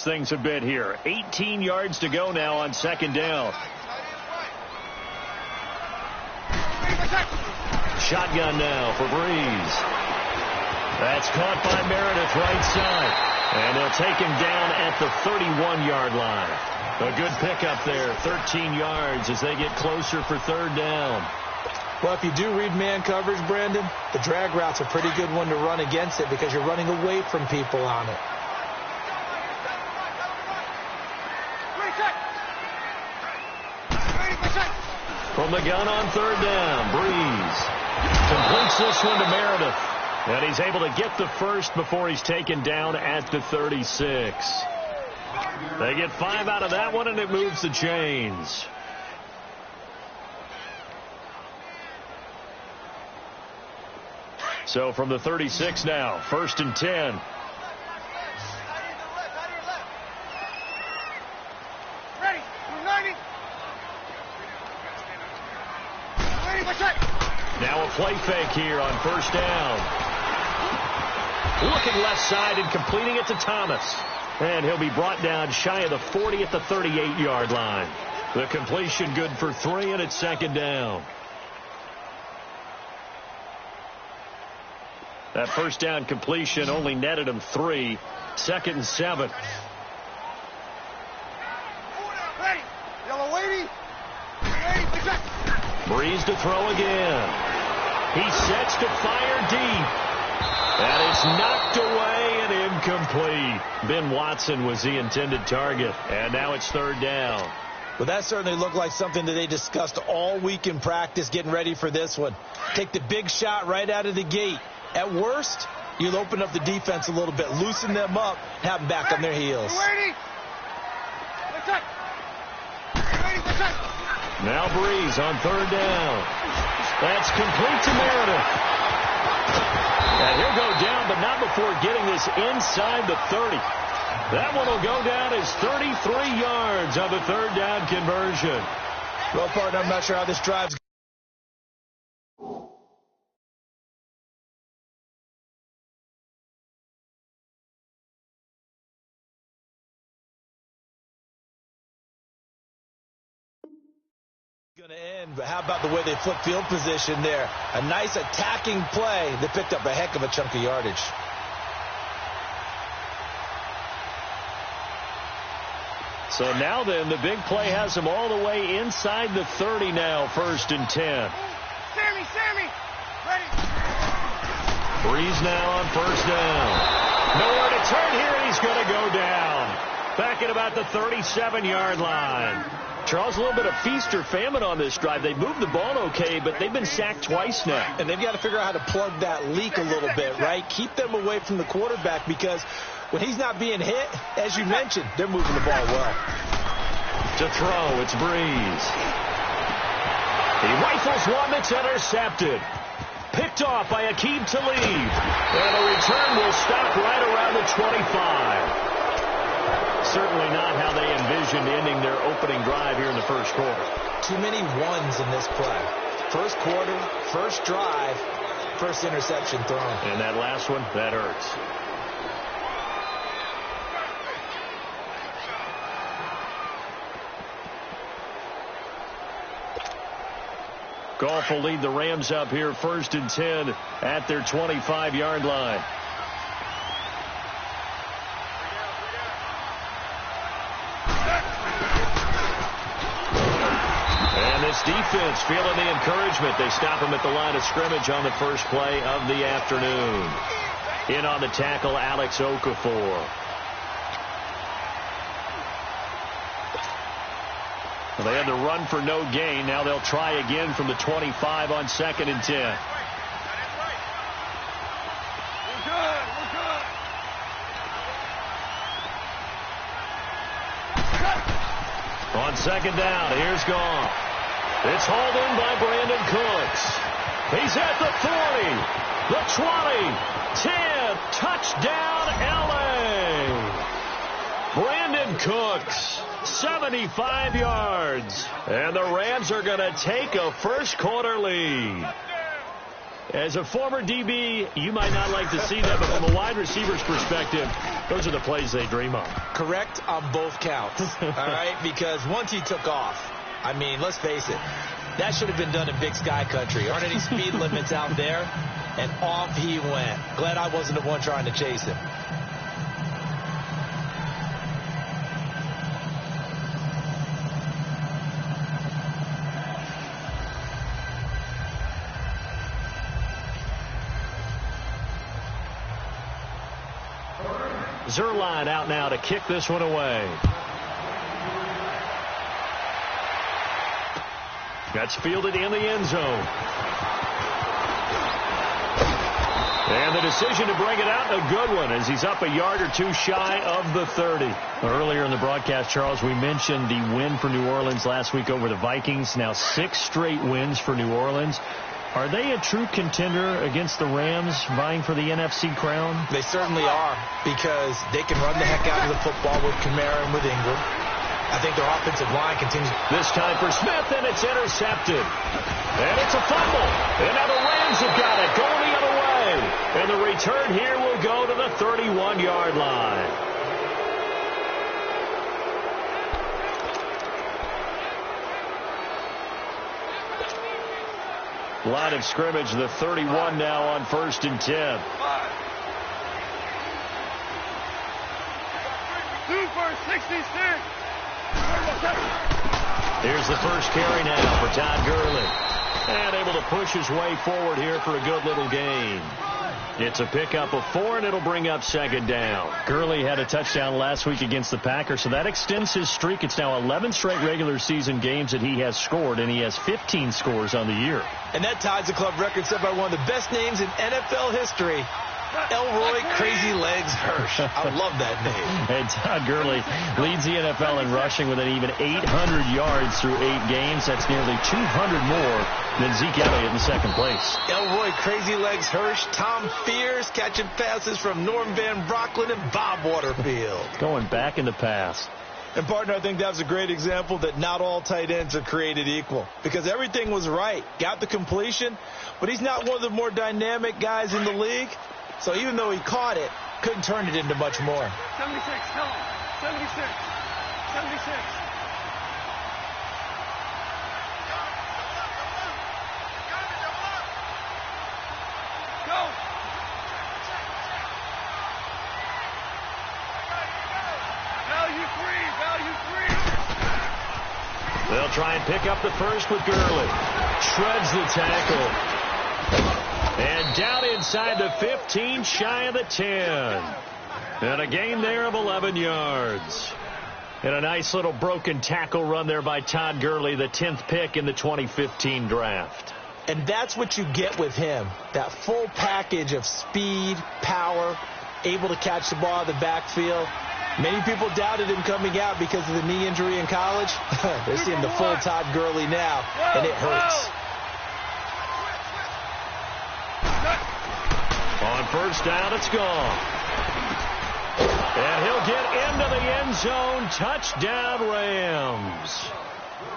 things a bit here. 18 yards to go now on second down. Shotgun now for Breeze. That's caught by Meredith right side. And they'll take him down at the 31-yard line. A good pickup there, 13 yards as they get closer for third down. Well, if you do read man coverage, Brandon, the drag route's a pretty good one to run against it because you're running away from people on it. From the gun on third down, Breeze completes this one to Meredith. And he's able to get the first before he's taken down at the 36. They get 5 out of that one, and it moves the chains. So from the 36 now, 1st and 10. Now a play fake here on first down. Looking left side and completing it to Thomas. And he'll be brought down shy of the 40 at the 38-yard line. The completion good for 3, and it's second down. That first down completion only netted him 3. 2nd and 7. Breeze to throw again. He sets to fire deep. And it's knocked away and incomplete. Ben Watson was the intended target. And now it's third down. Well, that certainly looked like something that they discussed all week in practice getting ready for this one. Take the big shot right out of the gate. At worst, you'll open up the defense a little bit, loosen them up, have them back on their heels. Now Breeze on third down. That's complete to Meredith. And he'll go down, but not before getting this inside the 30. That one will go down as 33 yards on the third down conversion. Well, partner, I'm not sure how this drive's going to end, but how about the way they flip field position there? A nice attacking play that picked up a heck of a chunk of yardage. So now then, the big play has them all the way inside the 30 now, 1st and 10. Sammy, ready. Breeze now on first down. Nowhere to turn here, and he's going to go down. Back at about the 37-yard line. Charles, a little bit of feast or famine on this drive. They moved the ball okay, but they've been sacked twice now. And they've got to figure out how to plug that leak a little bit, right? Keep them away from the quarterback because when he's not being hit, as you mentioned, they're moving the ball well. To throw, it's Breeze. He rifles one that's intercepted. Picked off by Aqib Talib. And the return will stop right around the 25. Certainly not how they envisioned ending their opening drive here in the first quarter. Too many ones in this play. First quarter, first drive, first interception thrown. And that last one, that hurts. Goff will lead the Rams up here 1st and 10 at their 25-yard line. Defense feeling the encouragement. They stop him at the line of scrimmage on the first play of the afternoon. In on the tackle, Alex Okafor. Well, they had to run for no gain. Now they'll try again from the 25 on 2nd and 10. On second down, here's Goff. It's hauled in by Brandon Cooks. He's at the 40, the 20, 10, touchdown LA. Brandon Cooks, 75 yards. And the Rams are going to take a first quarter lead. As a former DB, you might not like to see that, but from a wide receiver's perspective, those are the plays they dream of. Correct on both counts, all right? Because once he took off, I mean, let's face it, that should have been done in Big Sky Country. Aren't any speed limits out there? And off he went. Glad I wasn't the one trying to chase him. Zerline out now to kick this one away. That's fielded in the end zone. And the decision to bring it out, a good one, as he's up a yard or two shy of the 30. Earlier in the broadcast, Charles, we mentioned the win for New Orleans last week over the Vikings. Now 6 straight wins for New Orleans. Are they a true contender against the Rams vying for the NFC crown? They certainly are, because they can run the heck out of the football with Kamara and with Ingram. I think their offensive line continues. This time for Smith, and it's intercepted. And it's a fumble. And now the Rams have got it, going the other way. And the return here will go to the 31-yard line. Line of scrimmage, the 31 now on 1st and 10. 2 for 66. Here's the first carry now for Todd Gurley. And able to push his way forward here for a good little gain. It's a pickup of 4, and it'll bring up 2nd down. Gurley had a touchdown last week against the Packers, so that extends his streak. It's now 11 straight regular season games that he has scored, and he has 15 scores on the year. And that ties the club record set by one of the best names in NFL history, Elroy Crazy Legs Hirsch. I love that name. And Todd Gurley leads the NFL in rushing with an even 800 yards through 8 games. That's nearly 200 more than Zeke Elliott in 2nd place. Elroy Crazy Legs Hirsch, Tom Fears catching passes from Norm Van Brocklin and Bob Waterfield. Going back in the past. And, partner, I think that was a great example that not all tight ends are created equal, because everything was right. Got the completion, but he's not one of the more dynamic guys in the league. So even though he caught it, couldn't turn it into much more. 76, tell him. 76. 76. Go. Value free. They'll try and pick up the first with Gurley. Shreds the tackle. And down inside the 15, shy of the 10. And a gain there of 11 yards. And a nice little broken tackle run there by Todd Gurley, the 10th pick in the 2015 draft. And that's what you get with him, that full package of speed, power, able to catch the ball out of the backfield. Many people doubted him coming out because of the knee injury in college. They're seeing the full Todd Gurley now, and it hurts. On 1st down, it's gone. And he'll get into the end zone. Touchdown, Rams.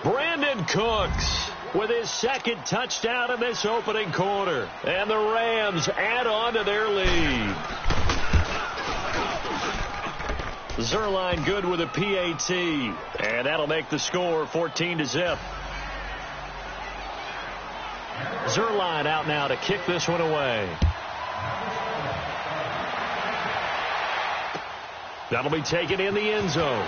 Brandon Cooks with his 2nd touchdown in this opening quarter. And the Rams add on to their lead. Zerline good with a PAT. And that'll make the score 14-0. Zerline out now to kick this one away. That'll be taken in the end zone.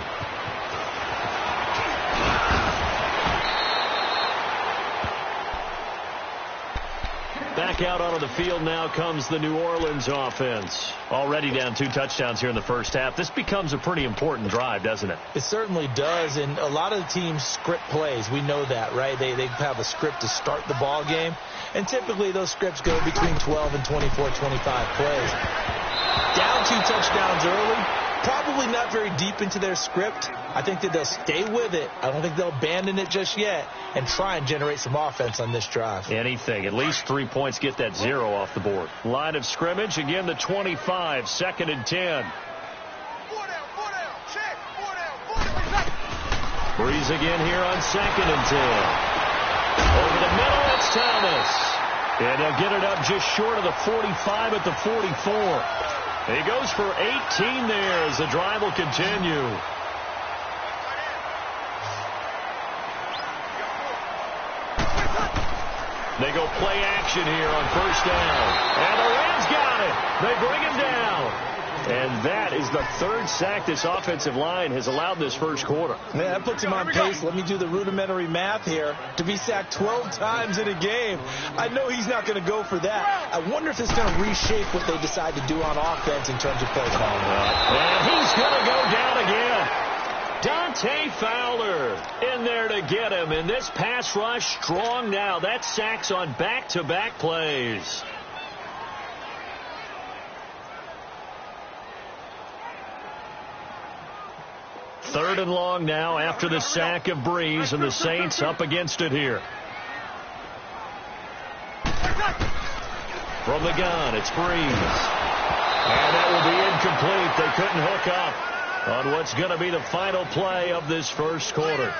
Back out onto the field now comes the New Orleans offense. Already down 2 touchdowns here in the first half. This becomes a pretty important drive, doesn't it? It certainly does, and a lot of the teams script plays. We know that, right? They have a script to start the ball game, and typically those scripts go between 12 and 24, 25 plays. Down 2 touchdowns early. Probably not very deep into their script. I think that they'll stay with it. I don't think they'll abandon it just yet and try and generate some offense on this drive. Anything. At least 3 points. Get that 0 off the board. Line of scrimmage. Again, the 25. 2nd and 10. Breeze again here on 2nd and 10. Over the middle, it's Thomas. And they'll get it up just short of the 45 at the 44. He goes for 18 there as the drive will continue. They go play action here on first down. And the Rams got it. They bring him down. And that is the third sack this offensive line has allowed this first quarter. Man, that puts him on pace. Let me do the rudimentary math here. To be sacked 12 times in a game, I know he's not going to go for that. I wonder if it's going to reshape what they decide to do on offense in terms of play calling. And he's going to go down again. Dante Fowler in there to get him. And this pass rush strong now. That's sacks on back-to-back plays. Third and long now after the sack of Breeze, and the Saints up against it here. From the gun, it's Breeze. And that will be incomplete. They couldn't hook up on what's going to be the final play of this first quarter.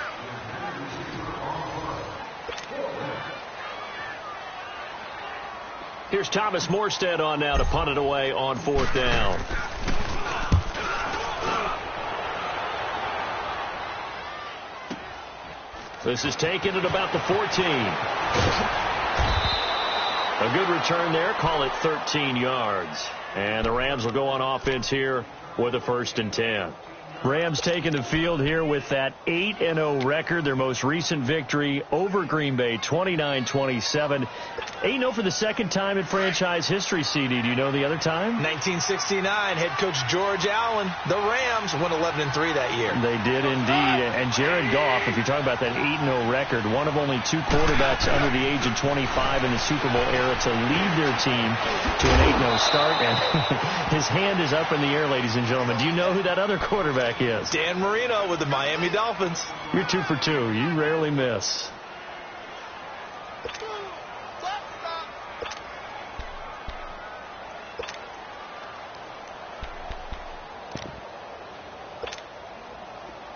Here's Thomas Morstead on now to punt it away on fourth down. This is taken at about the 14. A good return there. Call it 13 yards. And the Rams will go on offense here with a 1st and 10. Rams taking the field here with that 8-0 record. Their most recent victory over Green Bay, 29-27. 8-0 for the second time in franchise history, CD. Do you know the other time? 1969, head coach George Allen. The Rams won 11-3 that year. They did indeed. And Jared Goff, if you're talking about that 8-0 record, one of only 2 quarterbacks under the age of 25 in the Super Bowl era to lead their team to an 8-0 start. And his hand is up in the air, ladies and gentlemen. Do you know who that other quarterback is? Dan Marino with the Miami Dolphins. You're 2 for 2. You rarely miss.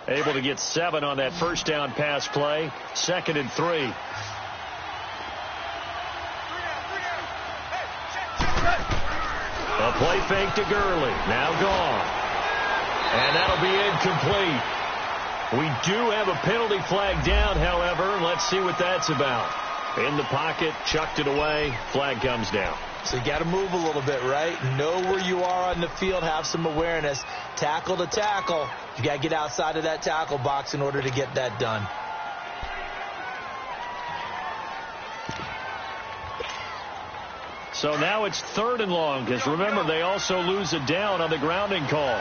Able to get 7 on that first down pass play. 2nd and 3. A play fake to Gurley. Now gone. And that'll be incomplete. We do have a penalty flag down, however. Let's see what that's about. In the pocket, chucked it away. Flag comes down. So you got to move a little bit, right? Know where you are on the field. Have some awareness. Tackle to tackle. You got to get outside of that tackle box in order to get that done. So now it's 3rd and long, because remember, they also lose a down on the grounding call.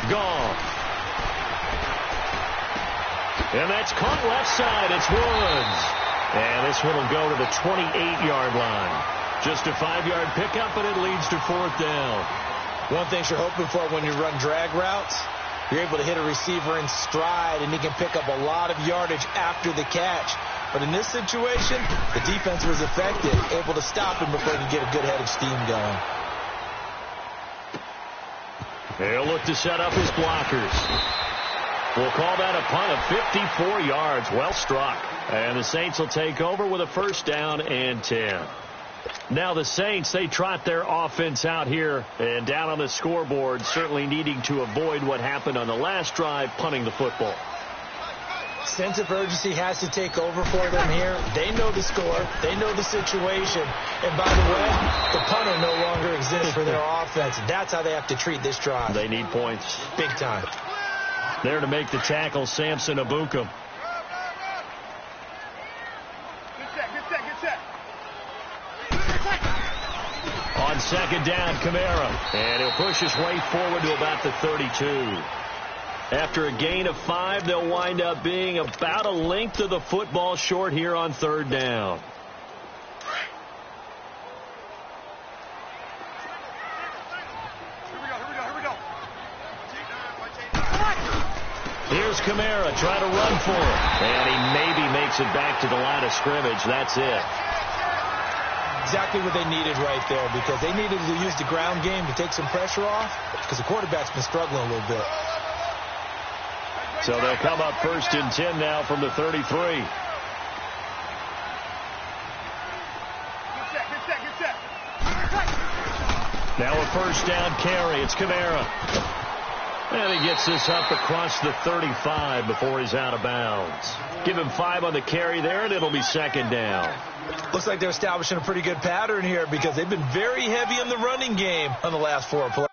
Gone. And that's caught left side. It's Woods. And this one will go to the 28-yard line. Just a 5-yard pickup, and it leads to 4th down. One thing you're hoping for when you run drag routes, you're able to hit a receiver in stride, and he can pick up a lot of yardage after the catch. But in this situation, the defense was effective, able to stop him before he could get a good head of steam going. He'll look to set up his blockers. We'll call that a punt of 54 yards. Well struck. And the Saints will take over with a 1st down and 10. Now the Saints, they trot their offense out here and down on the scoreboard, certainly needing to avoid what happened on the last drive, punting the football. Sense of urgency has to take over for them here. They know the score. They know the situation. And by the way, the punter no longer exists for their offense. That's how they have to treat this drive. They need points. Big time. There to make the tackle, Samson Abukum. On 2nd down, Kamara. And he'll push his way forward to about the 32. After a gain of 5, they'll wind up being about a length of the football short here on 3rd down. Here Here's Kamara trying to run for it. And he maybe makes it back to the line of scrimmage. That's it. Exactly what they needed right there, because they needed to use the ground game to take some pressure off, because the quarterback's been struggling a little bit. So they'll come up 1st and 10 now from the 33. Good set. Now a 1st down carry. It's Kamara. And he gets this up across the 35 before he's out of bounds. Give him 5 on the carry there, and it'll be 2nd down. Looks like they're establishing a pretty good pattern here, because they've been very heavy in the running game on the last 4 plays.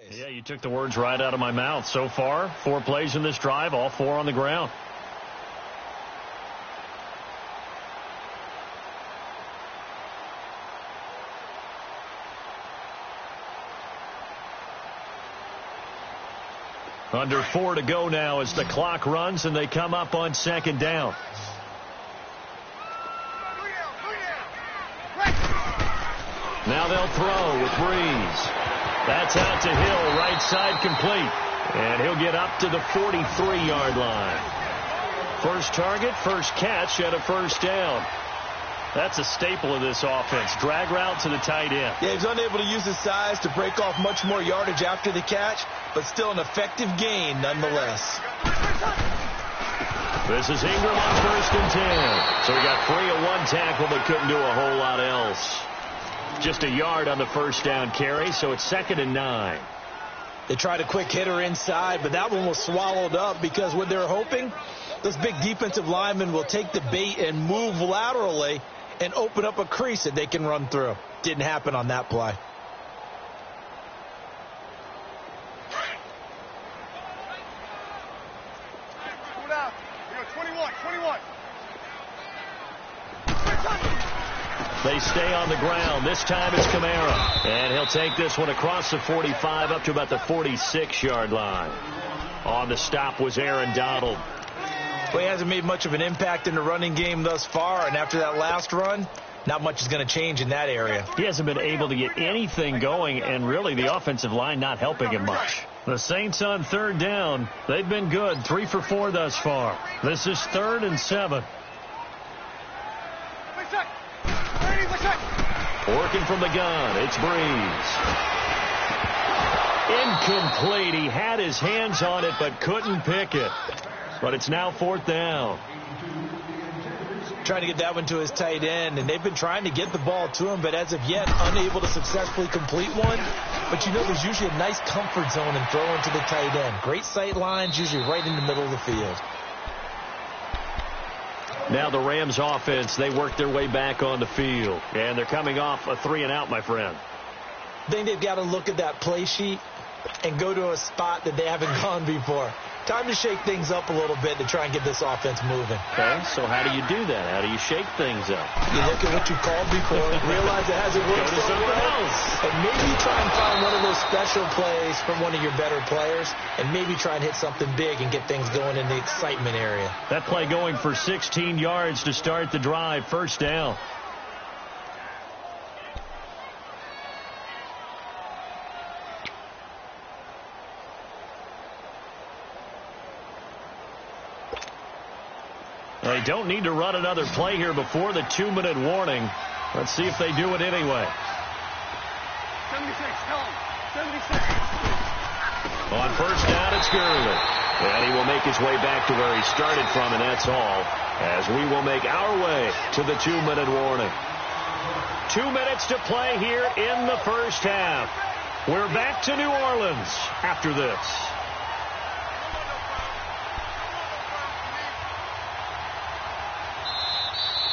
Yeah, you took the words right out of my mouth. So far, 4 plays in this drive, all 4 on the ground. Under 4 to go now as the clock runs and they come up on 2nd down. Now they'll throw with Breeze. That's out to Hill, right side complete. And he'll get up to the 43-yard line. First target, first catch at a first down. That's a staple of this offense. Drag route to the tight end. Yeah, he's unable to use his size to break off much more yardage after the catch, but still an effective gain nonetheless. This is Ingram on 1st and 10. So he got free of 1 tackle but couldn't do a whole lot else. Just a yard on the first down carry, so it's 2nd and 9. They tried a quick hitter inside, but that one was swallowed up because what they're hoping, those big defensive linemen will take the bait and move laterally and open up a crease that they can run through. Didn't happen on that play. Pull down. You go 21. They stay on the ground. This time it's Kamara. And he'll take this one across the 45 up to about the 46-yard line. On the stop was Aaron Donald. Well, he hasn't made much of an impact in the running game thus far, and after that last run, not much is going to change in that area. He hasn't been able to get anything going, and really the offensive line not helping him much. The Saints on 3rd down. They've been good, 3 for 4 thus far. This is 3rd and 7. Working from the gun, it's Breeze. Incomplete. He had his hands on it but couldn't pick it. But it's now 4th down. Trying to get that one to his tight end, and they've been trying to get the ball to him, but as of yet, unable to successfully complete one. But you know there's usually a nice comfort zone in throwing to the tight end. Great sight lines, usually right in the middle of the field. Now the Rams offense, they work their way back on the field. And they're coming off a 3-and-out, my friend. I think they've got to look at that play sheet and go to a spot that they haven't gone before. Time to shake things up a little bit to try and get this offense moving. Okay, so how do you do that? How do you shake things up? You look at what you called before, realize it hasn't worked so well, and maybe try and find one of those special plays from one of your better players, and maybe try and hit something big and get things going in the excitement area. That play going for 16 yards to start the drive, first down. They don't need to run another play here before the 2-minute warning. Let's see if they do it anyway. 76, tell him. 76. On first down, it's Gurley. And he will make his way back to where he started from, and that's all, as we will make our way to the 2-minute warning. 2 minutes to play here in the first half. We're back to New Orleans after this.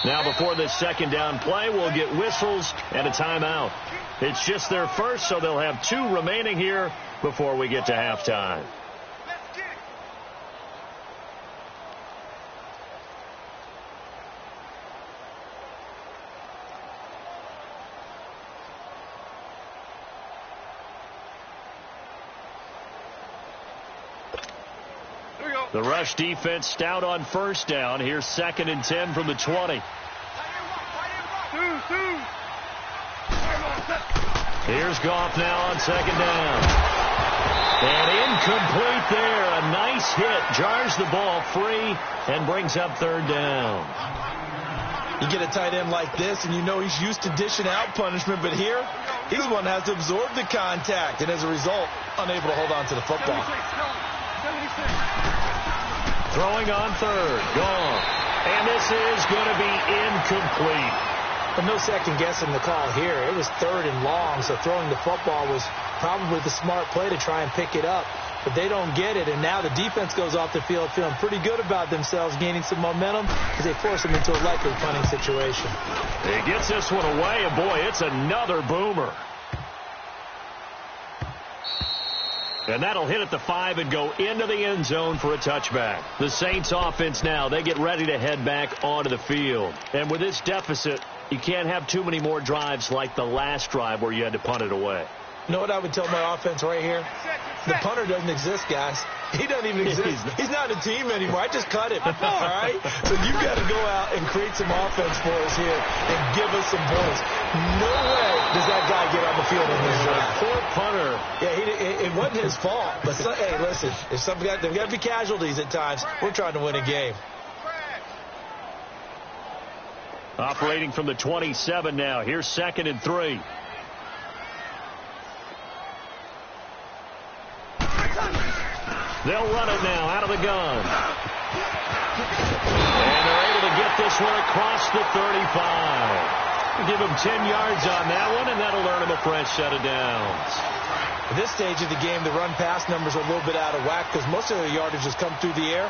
Now before this second down play, we'll get whistles and a timeout. It's just their first, so they'll have 2 remaining here before we get to halftime. The rush defense stout on first down. Here's 2nd and 10 from the 20. Here's Goff now on 2nd down. And incomplete there. A nice hit. Jars the ball free and brings up 3rd down. You get a tight end like this, and you know he's used to dishing out punishment, but here, he's the one that has to absorb the contact, and as a result, unable to hold on to the football. 76. Throwing on 3rd. Gone. And this is going to be incomplete. But no second guessing the call here. It was 3rd and long, so throwing the football was probably the smart play to try and pick it up. But they don't get it, and now the defense goes off the field feeling pretty good about themselves, gaining some momentum because they force them into a likely punting situation. He gets this one away, and boy, it's another boomer. And that'll hit at the 5 and go into the end zone for a touchback. The Saints offense now, they get ready to head back onto the field. And with this deficit, you can't have too many more drives like the last drive where you had to punt it away. You know what I would tell my offense right here? The punter doesn't exist, guys. He doesn't even exist. He's not a team anymore. I just cut him. All right? So you've got to go out and create some offense for us here and give us some points. No way does that guy get on the field in this drive. Poor punter. Yeah, it wasn't his fault. But, hey, listen, if there's got to be casualties at times. We're trying to win a game. Operating from the 27 now. Here's 2nd and 3. They'll run it now out of the gun. And they're able to get this one across the 35. Give him 10 yards on that one, and that'll earn him a fresh set of downs. At this stage of the game, the run-pass numbers are a little bit out of whack because most of the yardage has come through the air.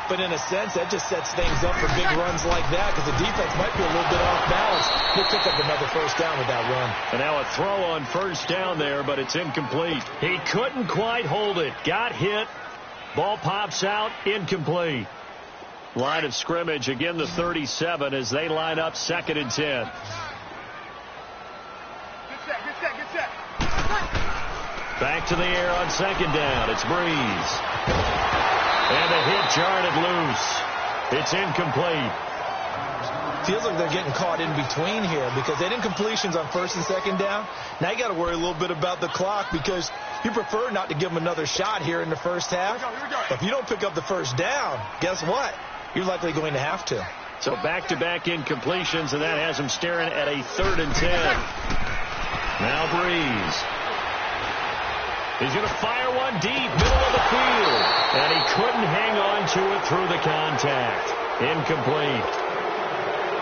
But in a sense, that just sets things up for big runs like that because the defense might be a little bit off balance. He'll pick up another first down with that run. And now a throw on first down there, but it's incomplete. He couldn't quite hold it. Got hit. Ball pops out. Incomplete. Line of scrimmage, again the 37 as they line up 2nd and 10. Get set. Back to the air on 2nd down. It's Breeze. And the hit jarred it loose. It's incomplete. Feels like they're getting caught in between here because they didn't completions on 1st and 2nd down. Now you got to worry a little bit about the clock because you prefer not to give them another shot here in the first half. Here we go. But if you don't pick up the first down, guess what? You're likely going to have to. So back-to-back incompletions, and that has him staring at a 3rd and 10. Now Breeze. He's going to fire one deep, middle of the field. And he couldn't hang on to it through the contact. Incomplete.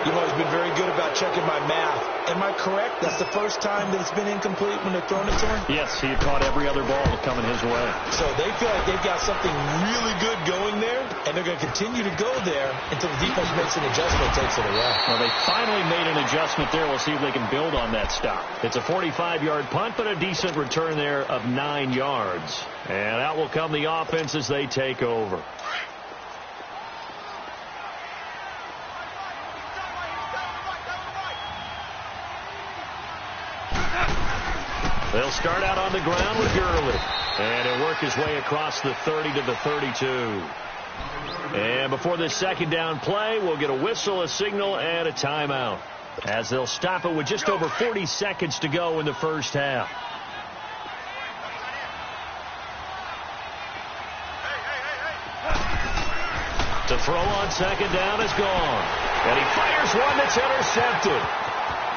You've always been very good about checking my math. Am I correct? That's the first time that it's been incomplete when they're throwing it to him? Yes, he had caught every other ball coming his way. So they feel like they've got something really good going there, and they're going to continue to go there until the defense makes an adjustment and takes it away. Well, they finally made an adjustment there. We'll see if they can build on that stop. It's a 45-yard punt, but a decent return there of 9 yards. And out will come the offense as they take over. They'll start out on the ground with Gurley. And he'll work his way across the 30 to the 32. And before this 2nd down play, we'll get a whistle, a signal, and a timeout. As they'll stop it with just over 40 seconds to go in the first half. To throw on 2nd down is gone. And he fires one that's intercepted.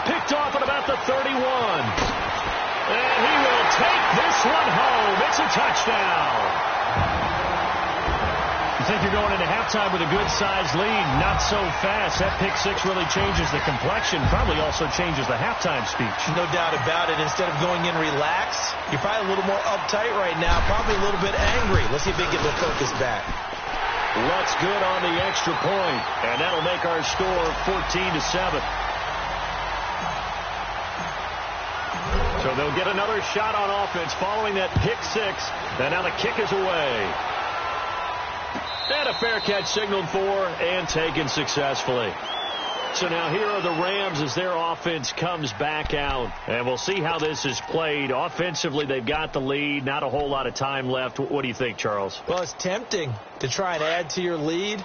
Picked off at about the 31. And he will take this one home. It's a touchdown. You think you're going into halftime with a good-sized lead. Not so fast. That pick six really changes the complexion. Probably also changes the halftime speech. No doubt about it. Instead of going in relaxed, you're probably a little more uptight right now. Probably a little bit angry. Let's see if they get the focus back. Looks good on the extra point. And that'll make our score 14-7. So they'll get another shot on offense following that pick six. And now the kick is away. And a fair catch signaled for and taken successfully. So now here are the Rams as their offense comes back out. And we'll see how this is played. Offensively, they've got the lead. Not a whole lot of time left. What do you think, Charles? Well, it's tempting to try and add to your lead.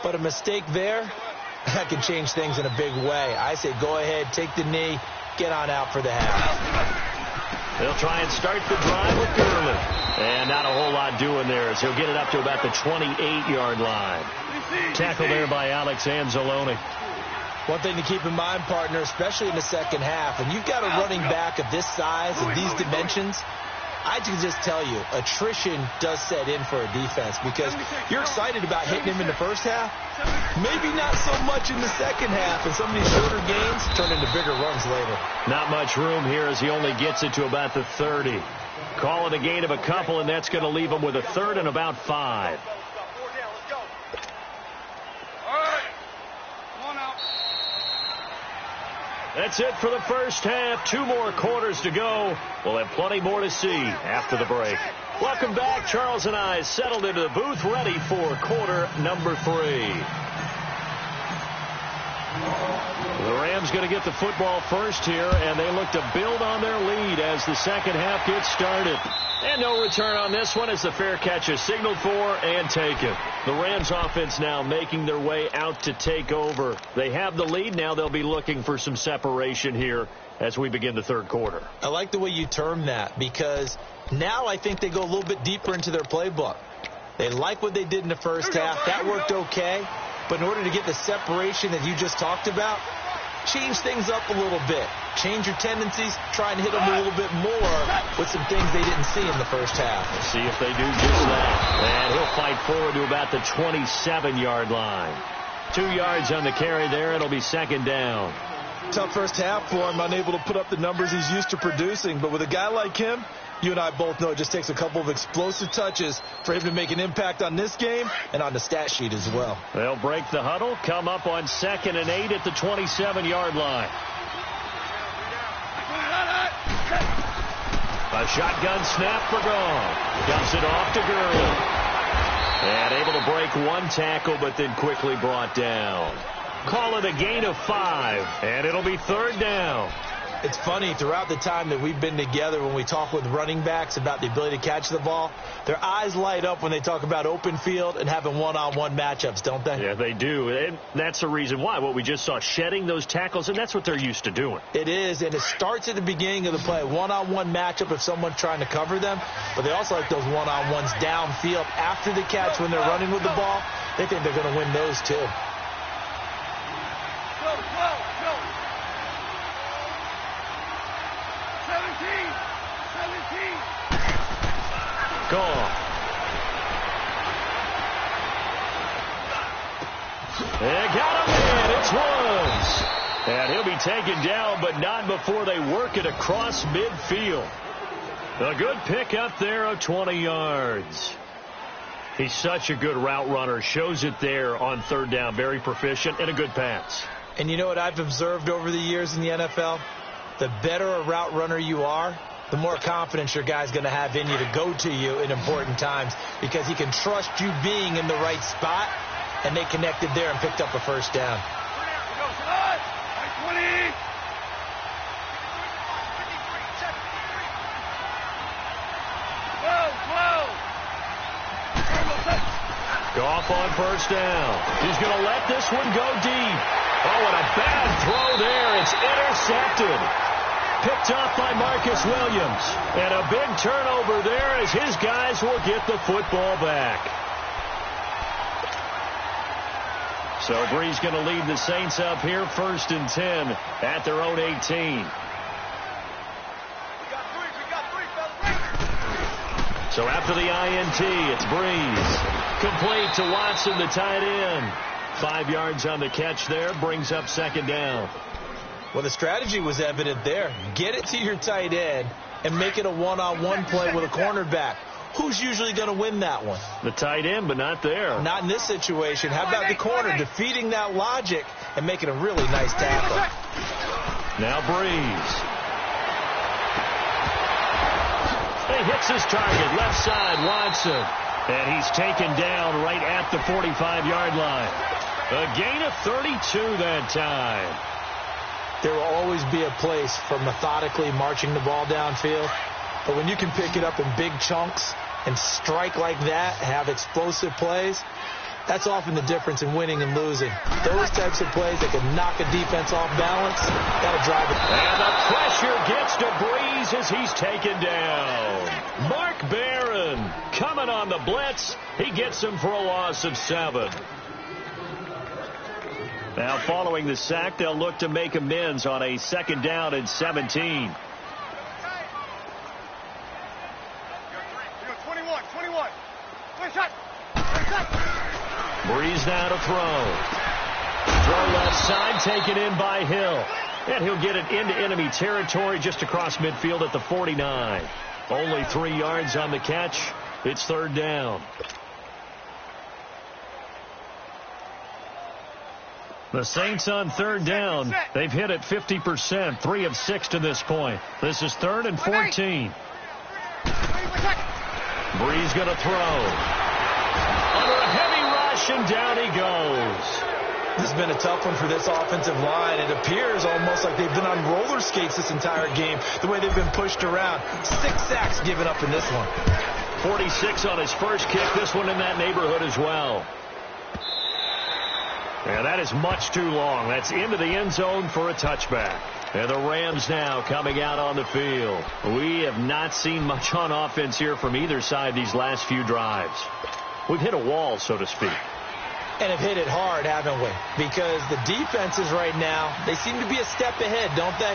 But a mistake there, that can change things in a big way. I say go ahead, take the knee, get on out for the half. They'll try and start the drive with Gurley. And not a whole lot doing there as he'll get it up to about the 28-yard line. Tackle there by Alex Anzalone. One thing to keep in mind, partner, especially in the second half, when you've got a running back of this size and these dimensions, I can just tell you, attrition does set in for a defense because you're excited about hitting him in the first half. Maybe not so much in the second half, and some of these shorter gains turn into bigger runs later. Not much room here as he only gets it to about the 30. Call it a gain of a couple, and that's going to leave him with a third and about 5. That's it for the first half. 2 more quarters to go. We'll have plenty more to see after the break. Welcome back. Charles and I settled into the booth, ready for quarter number 3. The Rams going to get the football first here, and they look to build on their lead as the second half gets started. And no return on this one as the fair catch is signaled for and taken. The Rams offense now making their way out to take over. They have the lead. Now they'll be looking for some separation here as we begin the third quarter. I like the way you term that, because now I think they go a little bit deeper into their playbook. They like what they did in the first half. That worked okay. But in order to get the separation that you just talked about, change things up a little bit. Change your tendencies. Try and hit them a little bit more with some things they didn't see in the first half. Let's see if they do just that. And he'll fight forward to about the 27-yard line. 2 yards on the carry there. It'll be second down. Tough first half for him, unable to put up the numbers he's used to producing. But with a guy like him, you and I both know it just takes a couple of explosive touches for him to make an impact on this game and on the stat sheet as well. They'll break the huddle, come up on 2nd and 8 at the 27-yard line. A shotgun snap for Goff. Dumps it off to Gurley. And able to break one tackle, but then quickly brought down. Call it a gain of 5, and it'll be third down. It's funny, throughout the time that we've been together, when we talk with running backs about the ability to catch the ball, their eyes light up when they talk about open field and having one-on-one matchups, don't they? Yeah, they do. And that's the reason why. What we just saw, shedding those tackles, and that's what they're used to doing. It is, and it starts at the beginning of the play. One-on-one matchup if someone's trying to cover them, but they also like those one-on-ones downfield after the catch when they're running with the ball. They think they're going to win those too. Goff. And got him in. It's Woods. And he'll be taken down, but not before they work it across midfield. A good pick up there of 20 yards. He's such a good route runner. Shows it there on third down. Very proficient and a good pass. And you know what I've observed over the years in the NFL? The better a route runner you are, the more confidence your guy's going to have in you to go to you in important times, because he can trust you being in the right spot, and they connected there and picked up a first down. Goff on first down. He's going to let this one go deep. Oh, and a bad throw there. It's intercepted. Picked off by Marcus Williams. And a big turnover there as his guys will get the football back. So Brees going to lead the Saints up here 1st and 10 at their own 18. So after the INT, it's Brees. Complete to Watson, the tight end. 5 yards on the catch there, brings up second down. Well, the strategy was evident there. Get it to your tight end and make it a one-on-one play with a cornerback. Who's usually going to win that one? The tight end, but not there. Not in this situation. How about the corner defeating that logic and making a really nice tackle? Now Brees. He hits his target, left side, Watson. And he's taken down right at the 45-yard line. A gain of 32 that time. There will always be a place for methodically marching the ball downfield. But when you can pick it up in big chunks and strike like that, have explosive plays, that's often the difference in winning and losing. Those types of plays that can knock a defense off balance, that'll drive it. And the pressure gets to Brees as he's taken down. Mark Barron coming on the blitz. He gets him for a loss of 7. Now following the sack, they'll look to make amends on a 2nd down and 17. 21. Brees now to throw. Throw left side, taken in by Hill. And he'll get it into enemy territory just across midfield at the 49. Only 3 yards on the catch. It's third down. The Saints on third down. They've hit it 50%, 3 of 6 to this point. This is 3rd and 14. Breeze going to throw. Under a heavy rush, and down he goes. This has been a tough one for this offensive line. It appears almost like they've been on roller skates this entire game, the way they've been pushed around. 6 sacks given up in this one. 46 on his first kick. This one in that neighborhood as well. And that is much too long. That's into the end zone for a touchback. And the Rams now coming out on the field. We have not seen much on offense here from either side these last few drives. We've hit a wall, so to speak. And have hit it hard, haven't we? Because the defenses right now, they seem to be a step ahead, don't they?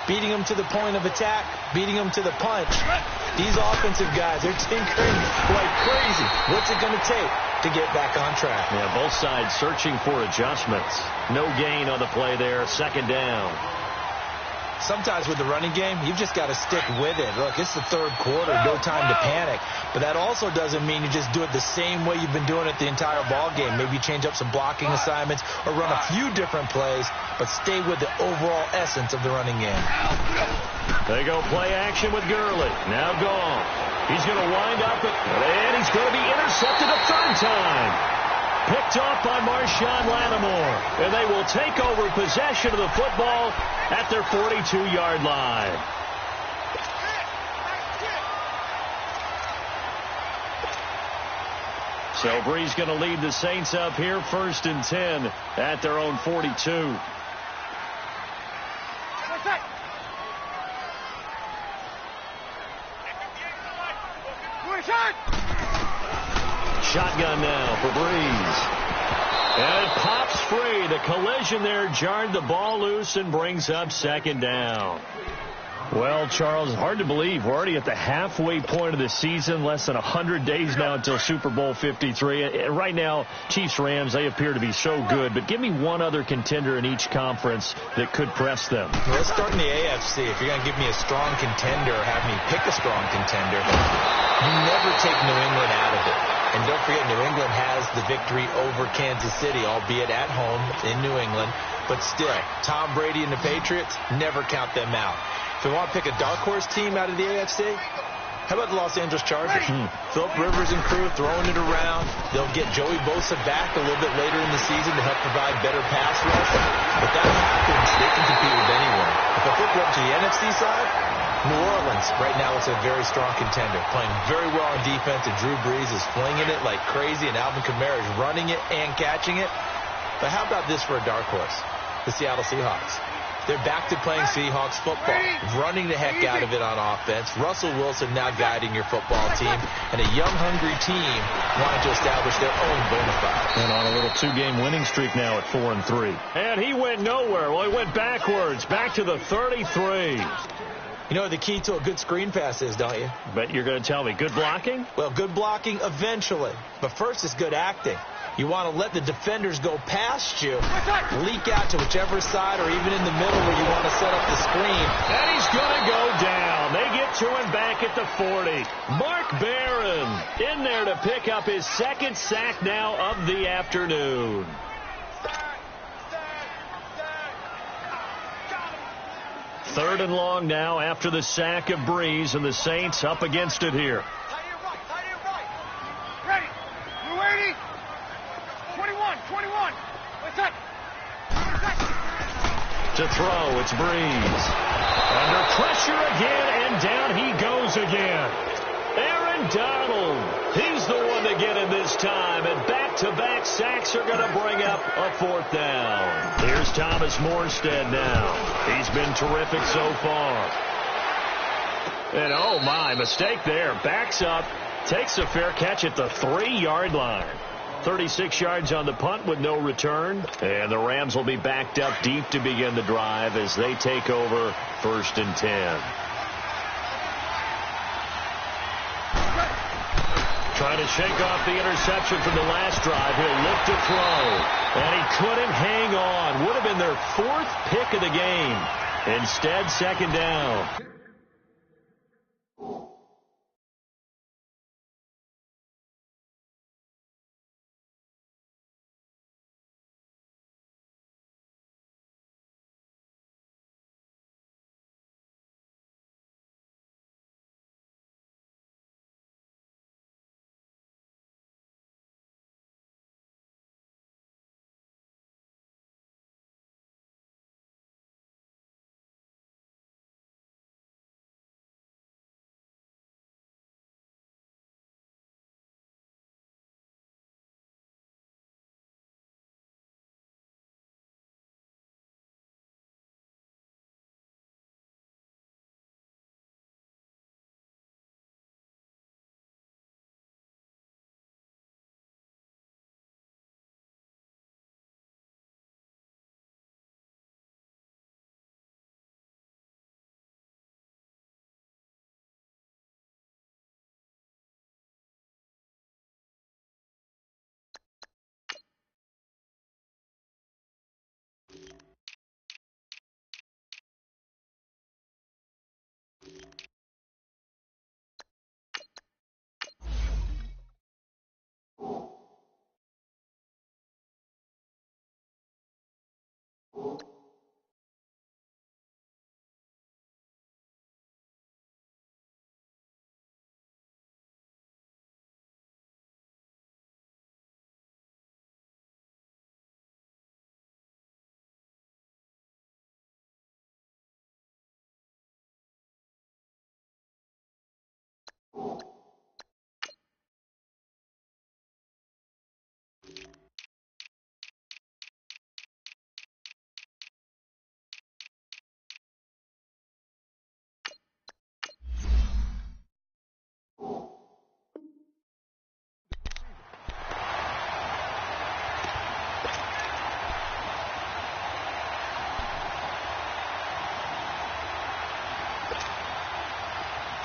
Beating them to the point of attack, beating them to the punch. These offensive guys, they're tinkering like crazy. What's it going to take to get back on track? Yeah, both sides searching for adjustments. No gain on the play there. Second down. Sometimes with the running game, you've just got to stick with it. Look, it's the third quarter, no time to panic. But that also doesn't mean you just do it the same way you've been doing it the entire ball game. Maybe change up some blocking assignments or run a few different plays, but stay with the overall essence of the running game. They go play action with Gurley. Now gone. He's going to wind up, and he's going to be intercepted a third time. Picked off by Marshawn Lattimore. And they will take over possession of the football at their 42-yard line. So Breeze going to lead the Saints up here, 1st and 10 at their own 42. Shotgun now for Breeze. And it pops free. The collision there jarred the ball loose and brings up second down. Well, Charles, hard to believe. We're already at the halfway point of the season, less than 100 days now until Super Bowl 53. And right now, Chiefs-Rams, they appear to be so good. But give me one other contender in each conference that could press them. Let's start in the AFC. If you're going to give me a strong contender or have me pick a strong contender, you never take New England out of it. And don't forget, New England has the victory over Kansas City, albeit at home in New England. But still, Tom Brady and the Patriots, never count them out. If we want to pick a dark horse team out of the AFC, how about the Los Angeles Chargers? Philip Rivers and crew throwing it around. They'll get Joey Bosa back a little bit later in the season to help provide better pass rush. If that happens, they can compete with anyone. If I flip up to the NFC side, New Orleans, right now, it's a very strong contender. Playing very well on defense, and Drew Brees is flinging it like crazy, and Alvin Kamara is running it and catching it. But how about this for a dark horse? The Seattle Seahawks. They're back to playing Seahawks football, running the heck out of it on offense. Russell Wilson now guiding your football team, and a young, hungry team wanting to establish their own bona fide. And on a little 2-game winning streak now at 4-3. And he went nowhere. Well, he went backwards, back to the 33. You know what the key to a good screen pass is, don't you? Bet you're going to tell me. Good blocking? Well, good blocking eventually. But first is good acting. You want to let the defenders go past you, leak out to whichever side or even in the middle where you want to set up the screen. And he's going to go down. They get to him back at the 40. Mark Barron in there to pick up his second sack now of the afternoon. Third and long now after the sack of Breeze, and the Saints up against it here. Ready. You ready? 21. What's up? To throw, it's Breeze. Under pressure again, and down he goes again. Aaron Donald, he's the one to get him this time, and back-to-back sacks are going to bring up a fourth down. Here's Thomas Morstead now. He's been terrific so far. And oh my, mistake there. Backs up, takes a fair catch at the 3-yard line. 36 yards on the punt with no return. And the Rams will be backed up deep to begin the drive as they take over 1st and 10. Trying to shake off the interception from the last drive. He'll look to throw. And he couldn't hang on. Would have been their 4th pick of the game. Instead, second down.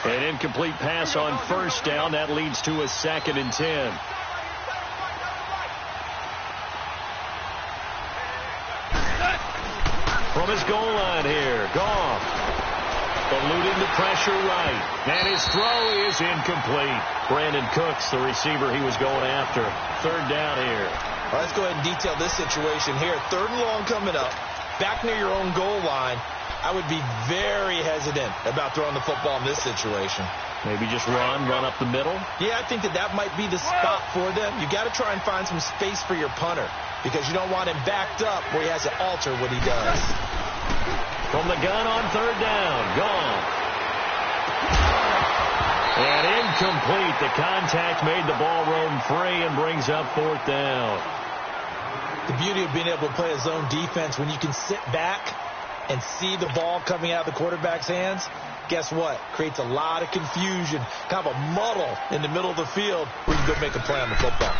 An incomplete pass on first down. That leads to a 2nd and 10. From his goal line here, Goff eluding the pressure right. And his throw is incomplete. Brandon Cooks, the receiver he was going after. 3rd down here. All right, let's go ahead and detail this situation here. 3rd and long coming up. Back near your own goal line. I would be very hesitant about throwing the football in this situation. Maybe just run up the middle? Yeah, I think that might be the spot for them. You got to try and find some space for your punter because you don't want him backed up where he has to alter what he does. From the gun on 3rd down, gone. And incomplete. The contact made the ball roam free and brings up 4th down. The beauty of being able to play a zone defense when you can sit back and see the ball coming out of the quarterback's hands, guess what? Creates a lot of confusion, kind of a muddle in the middle of the field where you can go make a play on the football.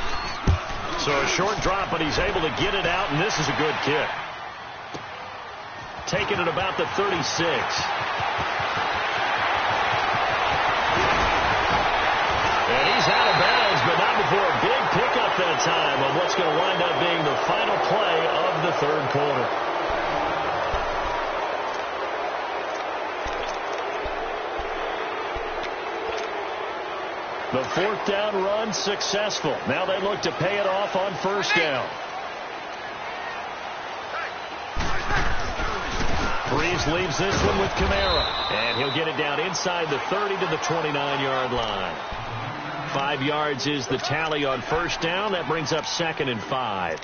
So a short drop, but he's able to get it out, and this is a good kick. Taking it about the 36. And he's out of bounds, but not before a big pickup that time on what's going to wind up being the final play of the 3rd quarter. The 4th down run successful. Now they look to pay it off on 1st down. Breeze leaves this one with Kamara. And he'll get it down inside the 30 to the 29-yard line. 5 yards is the tally on 1st down. That brings up 2nd and 5.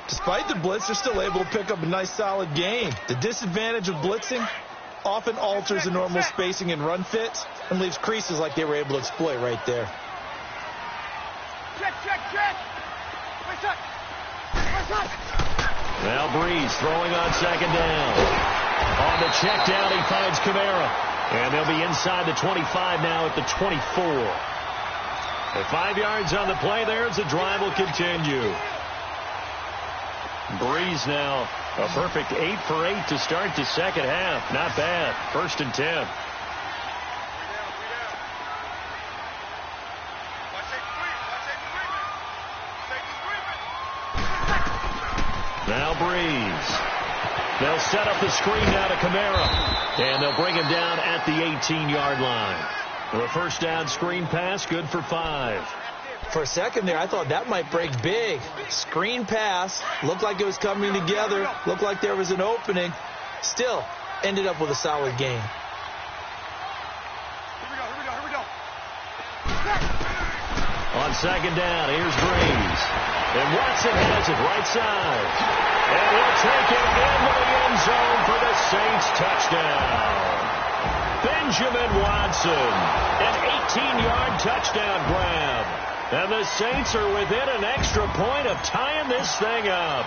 Despite the blitz, they're still able to pick up a nice solid gain. The disadvantage of blitzing often alters the normal spacing and run fits and leaves creases like they were able to exploit right there. Check. Now Breeze throwing on 2nd down. On the check down, he finds Kamara. And they'll be inside the 25 now at the 24. At 5 yards on the play there as the drive will continue. Breeze now a perfect 8 for 8 to start the 2nd half. Not bad. 1st and 10. Now Breeze. They'll set up the screen now to Kamara. And they'll bring him down at the 18-yard line. The 1st down screen pass, good for 5. For a second there, I thought that might break big. Screen pass, looked like it was coming together, looked like there was an opening. Still, ended up with a solid gain. Here we go. On 2nd down, here's Breeze. And Watson has it right side. And he'll take it into the end zone for the Saints touchdown. Benjamin Watson, an 18-yard touchdown grab. And the Saints are within an extra point of tying this thing up.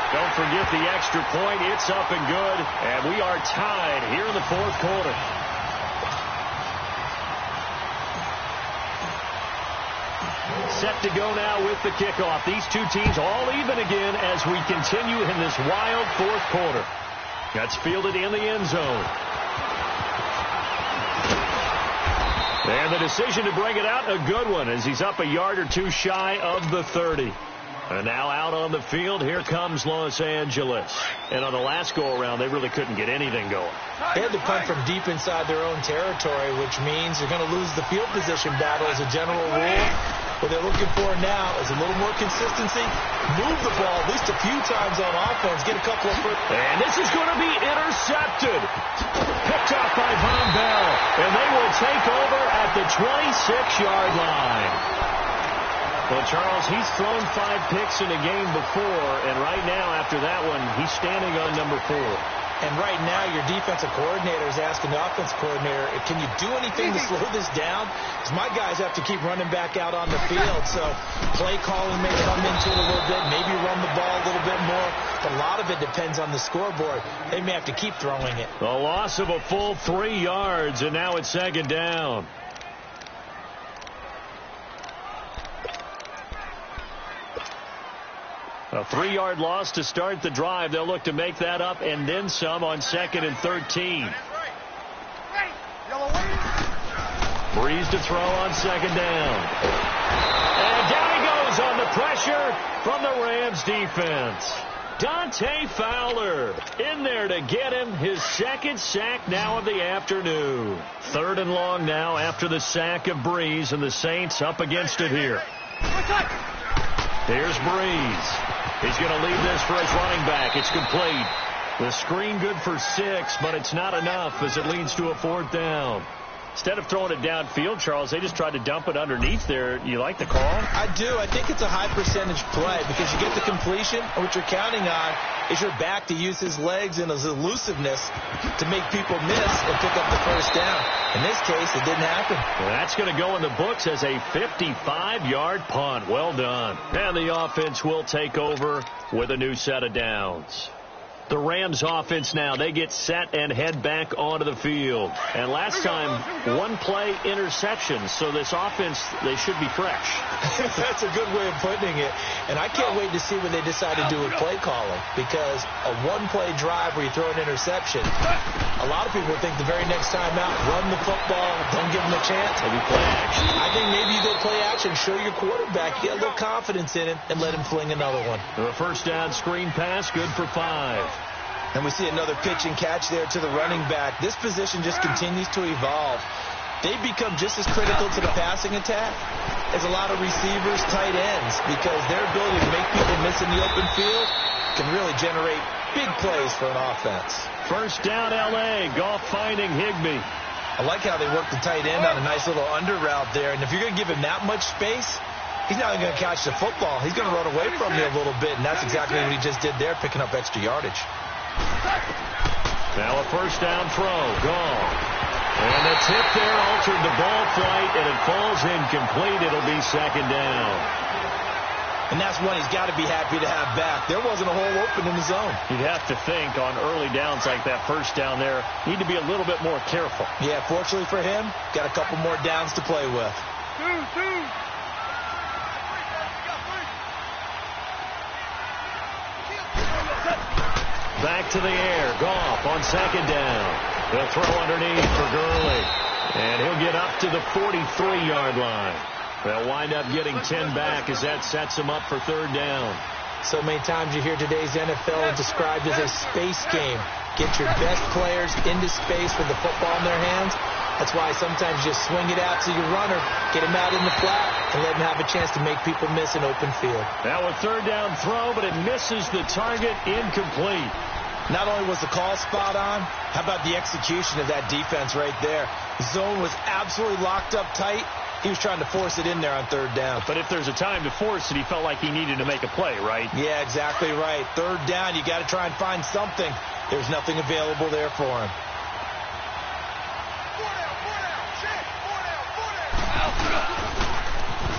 Don't forget the extra point. It's up and good. And we are tied here in the 4th quarter. Set to go now with the kickoff. These two teams all even again as we continue in this wild 4th quarter. That's fielded in the end zone. And the decision to bring it out, a good one, as he's up a yard or two shy of the 30. And now out on the field, here comes Los Angeles. And on the last go-around, they really couldn't get anything going. They had to punt from deep inside their own territory, which means they're going to lose the field position battle as a general rule. What they're looking for now is a little more consistency. Move the ball at least a few times on offense. Get a couple of first. And this is going to be intercepted. Picked off by Von Bell. And they will take over at the 26-yard line. Well, Charles, he's thrown 5 picks in a game before, and right now, after that one, he's standing on number 4. And right now, your defensive coordinator is asking the offensive coordinator, can you do anything to slow this down? Because my guys have to keep running back out on the field. So play calling may come into it a little bit, maybe run the ball a little bit more. But a lot of it depends on the scoreboard. They may have to keep throwing it. The loss of a full 3 yards, and now it's second down. A 3-yard loss to start the drive. They'll look to make that up and then some on 2nd and 13. Breeze to throw on 2nd down. And down he goes on the pressure from the Rams defense. Dante Fowler in there to get him his 2nd sack now of the afternoon. 3rd and long now after the sack of Breeze, and the Saints up against it here. Here's Breeze. He's going to leave this for his running back. It's complete. The screen good for 6, but it's not enough as it leads to a 4th down. Instead of throwing it downfield, Charles, they just tried to dump it underneath there. You like the call? I do. I think it's a high percentage play because you get the completion, and what you're counting on is your back to use his legs and his elusiveness to make people miss and pick up the 1st down. In this case, it didn't happen. Well, that's going to go in the books as a 55-yard punt. Well done. And the offense will take over with a new set of downs. The Rams offense now, they get set and head back onto the field. And last time, 1-play interception. So this offense, they should be fresh. That's a good way of putting it. And I can't wait to see when they decide to do with play calling. Because a 1-play drive where you throw an interception, a lot of people think the very next time out, run the football, don't give them a chance. Maybe play action. I think maybe you go play action, show your quarterback, get a little confidence in him, and let him fling another one. The 1st down screen pass, good for 5. And we see another pitch and catch there to the running back. This position just continues to evolve. They become just as critical to the passing attack as a lot of receivers, tight ends, because their ability to make people miss in the open field can really generate big plays for an offense. 1st down, L.A. Goff finding Higbee. I like how they work the tight end on a nice little under route there. And if you're going to give him that much space, he's not going to catch the football. He's going to run away from you a little bit, and that's exactly what he just did there, picking up extra yardage. Now a 1st down throw. Gone. And the tip there altered the ball flight, and it falls incomplete. It'll be 2nd down. And that's one he's got to be happy to have back. There wasn't a hole open in the zone. You'd have to think on early downs like that 1st down there, need to be a little bit more careful. Yeah, fortunately for him, got a couple more downs to play with. Two. Back to the air. Goff on 2nd down. They'll throw underneath for Gurley. And he'll get up to the 43-yard line. They'll wind up getting 10 back as that sets him up for 3rd down. So many times you hear today's NFL described as a space game. Get your best players into space with the football in their hands. That's why sometimes you just swing it out to your runner, get him out in the flat, and let him have a chance to make people miss an open field. Now a 3rd down throw, but it misses the target, incomplete. Not only was the call spot on, how about the execution of that defense right there? The zone was absolutely locked up tight. He was trying to force it in there on 3rd down. But if there's a time to force it, he felt like he needed to make a play, right? Yeah, exactly right. 3rd down, you got to try and find something. There's nothing available there for him.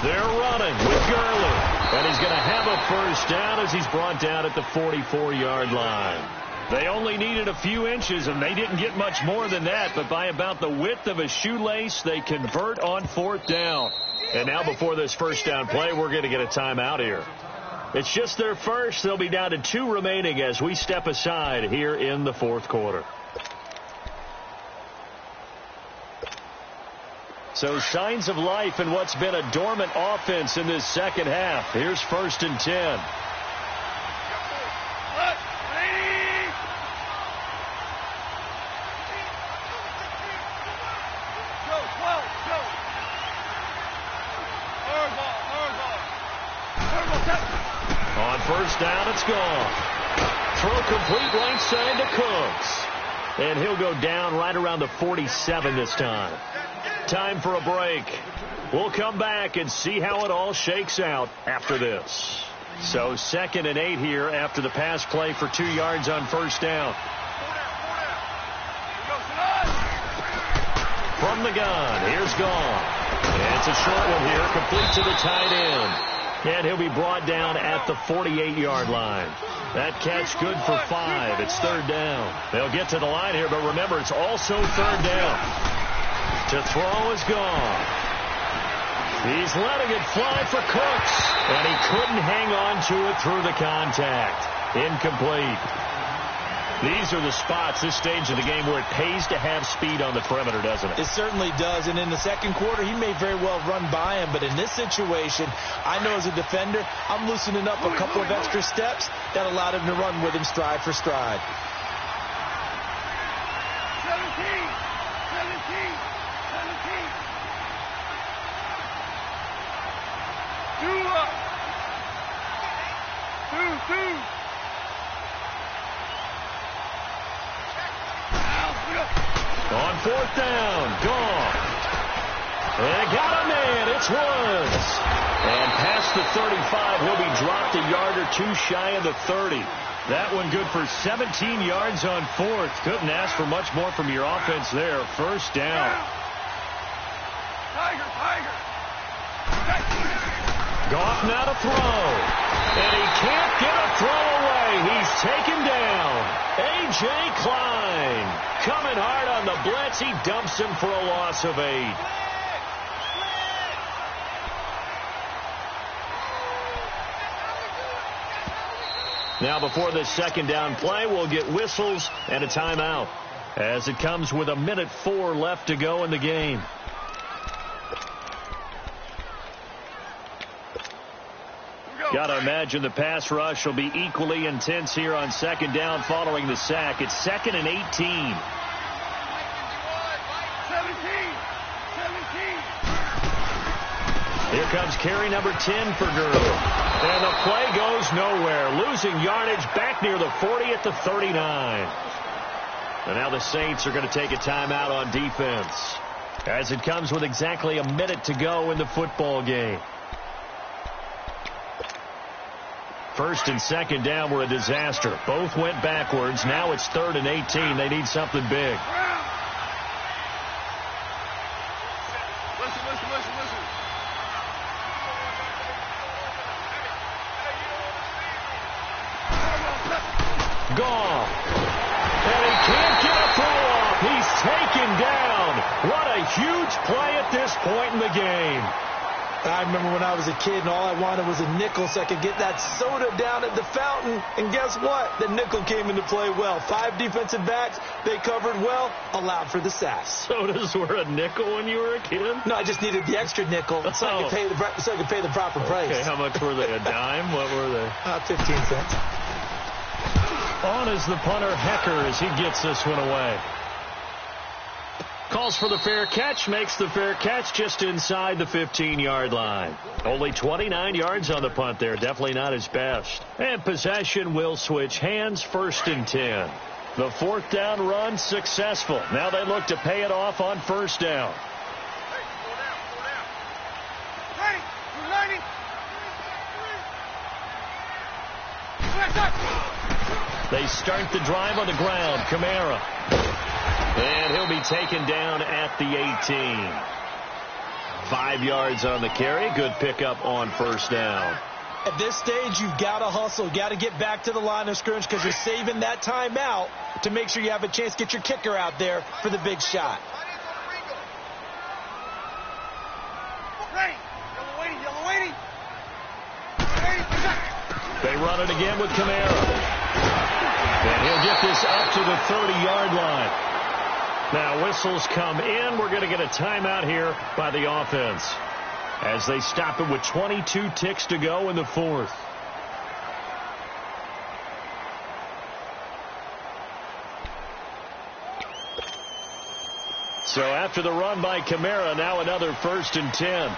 They're running with Gurley. And he's going to have a 1st down as he's brought down at the 44-yard line. They only needed a few inches, and they didn't get much more than that. But by about the width of a shoelace, they convert on 4th down. And now before this 1st down play, we're going to get a timeout here. It's just their first. They'll be down to 2 remaining as we step aside here in the 4th quarter. So signs of life in what's been a dormant offense in this 2nd half. Here's 1st and 10. On 1st down, it's gone. Throw complete right side to Cooks. And he'll go down right around the 47 this time. Time for a break. We'll come back and see how it all shakes out after this. So 2nd and 8 here after the pass play for 2 yards on 1st down. from the gun. Here's Gone. And it's a short one here, complete to the tight end. And he'll be brought down at the 48-yard line. That catch good for 5. It's third down. They'll get to the line here, but remember, it's also third down. To throw is Gone. He's letting it fly for Cooks. And he couldn't hang on to it through the contact. Incomplete. These are the spots, this stage of the game, where it pays to have speed on the perimeter, doesn't it? It certainly does. And in the second quarter, he may very well run by him. But in this situation, I know as a defender, I'm loosening up a couple of extra steps that allowed him to run with him stride for stride. 17. 2 up. 2. On fourth down, Gone. They got a man. It's Woods. And past the 35, he'll be dropped a yard or two shy of the 30. That one good for 17 yards on fourth. Couldn't ask for much more from your offense there. First down. Tiger. Goff now to throw. And he can't get a throw away. He's taken down. A.J. Klein coming hard on the blitz. He dumps him for a loss of 8. Now before this second down play, we'll get whistles and a timeout as it comes with 1:04 left to go in the game. Got to imagine the pass rush will be equally intense here on second down following the sack. It's 2nd and 18. 17. Here comes carry number 10 for Gurley. And the play goes nowhere. Losing yardage back near the 40 at the 39. And now the Saints are going to take a timeout on defense as it comes with exactly a minute to go in the football game. First and second down were a disaster. Both went backwards. Now it's 3rd and 18. They need something big. Listen. Gone. And he can't get a throw off. He's taken down. What a huge play at this point in the game. I remember when I was a kid and all I wanted was a nickel so I could get that soda down at the fountain. And guess what? The nickel came into play well. 5 defensive backs. They covered well. Allowed for the sack. Sodas were a nickel when you were a kid? No, I just needed the extra nickel so I could pay the proper price. Okay, how much were they? A dime? What were they? 15 cents. On is the punter, Hecker, as he gets this one away. Calls for the fair catch, makes the fair catch just inside the 15-yard line. Only 29 yards on the punt there. Definitely not his best. And possession will switch hands, 1st and 10. The 4th down run successful. Now they look to pay it off on 1st down. They start the drive on the ground. Kamara. And he'll be taken down at the 18. 5 yards on the carry. Good pickup on 1st down. At this stage, you've got to hustle. You've got to get back to the line of scrimmage because you're saving that timeout to make sure you have a chance to get your kicker out there for the big shot. They run it again with Kamara. And he'll get this up to the 30-yard line. Now whistles come in. We're going to get a timeout here by the offense as they stop it with 22 ticks to go in the 4th. So after the run by Kamara, now another 1st and 10.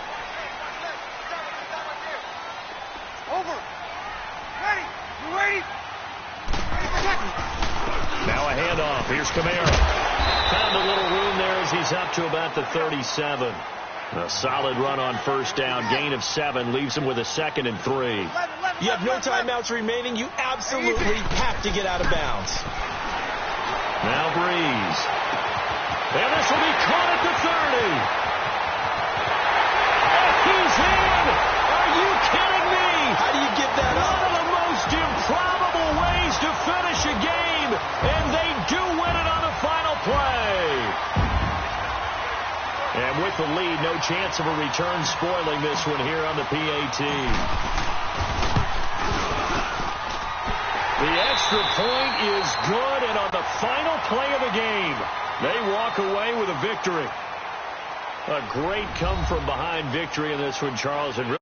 Over. Ready. You ready? Now a handoff. Here's Kamara. Found a little room there as he's up to about the 37. A solid run on 1st down. Gain of 7 leaves him with a 2nd and 3. You have no timeouts remaining. You absolutely have to get out of bounds. Now Breeze. And this will be caught at the And with the lead, no chance of a return spoiling this one here on the PAT. The extra point is good, and on the final play of the game, they walk away with a victory. A great come-from-behind victory in this one, Charles. And